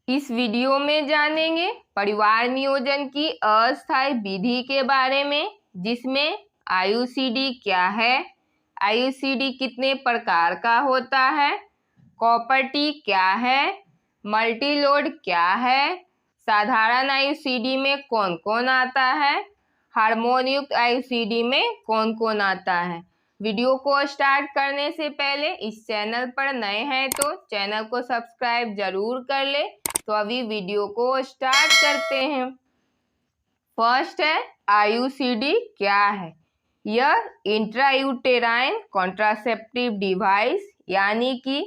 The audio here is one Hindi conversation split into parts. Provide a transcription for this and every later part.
इस वीडियो में जानेंगे परिवार नियोजन की अस्थायी विधि के बारे में, जिसमें आयुसीडी क्या है, आयुसीडी कितने प्रकार का होता है, कॉपर्टी क्या है, मल्टीलोड क्या है, साधारण आयुसीडी में कौन कौन आता है, हार्मोन युक्त आयुसीडी में कौन कौन आता है। वीडियो को स्टार्ट करने से पहले इस चैनल पर नए हैं तो चैनल को सब्सक्राइब जरूर कर ले। तो अभी वीडियो को स्टार्ट करते हैं। फर्स्ट है आयुसीडी क्या है। यह इंट्रायूटेराइन कॉन्ट्रासेप्टिव डिवाइस यानी कि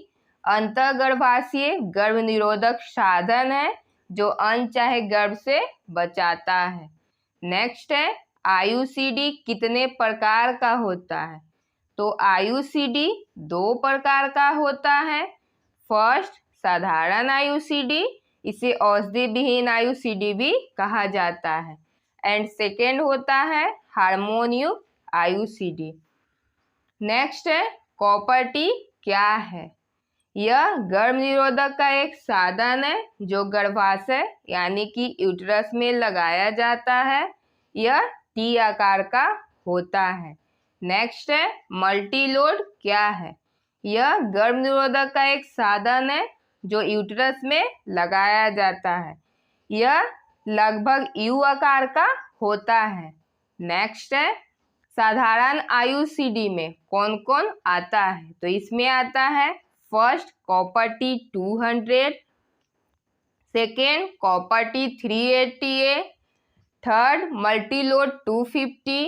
अंतर्गर्भाशयी गर्भ निरोधक साधन है जो अनचाहे गर्भ से बचाता है। नेक्स्ट है आयुसीडी कितने प्रकार का होता है। तो आयुसीडी 2 प्रकार का होता है। फर्स्ट साधारण आयुसीडी, इसे औषधि विहीन आयुसीडी भी कहा जाता है। एंड सेकेंड होता है हार्मोन युक्त आयुसीडी। नेक्स्ट है कॉपर्टी क्या है। यह गर्भ निरोधक का एक साधन है जो गर्भाशय यानी कि यूट्रस में लगाया जाता है। यह टी आकार का होता है। नेक्स्ट है मल्टीलोड क्या है। यह गर्भ निरोधक का एक साधन है जो यूट्रस में लगाया जाता है। यह लगभग यू आकार का होता है। नेक्स्ट है साधारण आयुसीडी में कौन कौन आता है। तो इसमें आता है first copper T 200, second copper T 380A, third Multiload 250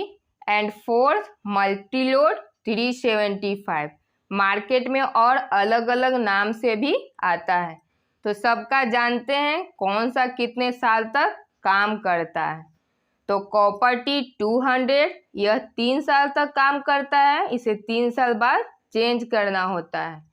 and fourth Multiload 375। Market में और अलग अलग नाम से भी आता है। तो सबका जानते हैं कौन सा कितने साल तक काम करता है। तो कॉपर्टी 200 यह 3 साल तक काम करता है, इसे 3 साल बाद चेंज करना होता है।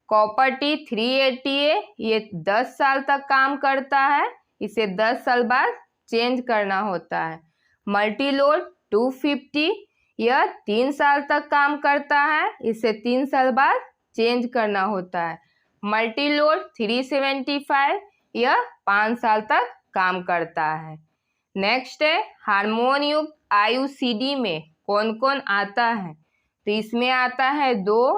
कॉपर्टी 380A ये 10 साल तक काम करता है, इसे 10 साल बाद चेंज करना होता है। मल्टीलोड 250 यह 3 साल तक काम करता है, इसे 3 साल बाद चेंज करना होता है। मल्टीलोड 375 यह 5 साल तक काम करता है। नेक्स्ट है हार्मोन युक्त आयुसीडी में कौन कौन आता है। तो इसमें आता है 2,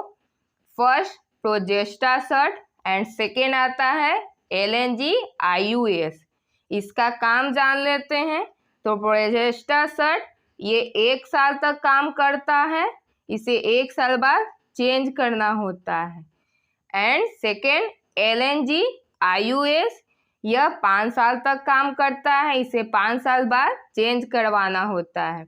फर्स्ट प्रोजेस्टासर्ट एंड सेकेंड आता है एलएनजी आईयूएस। इसका काम जान लेते हैं। तो प्रोजेस्टासर्ट ये 1 साल तक काम करता है, इसे 1 साल बाद चेंज करना होता है। एंड सेकेंड एलएनजी आईयूएस यह 5 साल तक काम करता है, इसे 5 साल बाद चेंज करवाना होता है।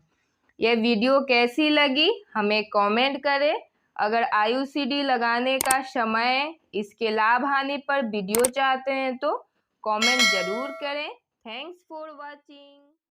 यह वीडियो कैसी लगी हमें कमेंट करें। अगर आयुसीडी लगाने का समय, इसके लाभ हानि पर वीडियो चाहते हैं तो कमेंट जरूर करें। Thanks for watching.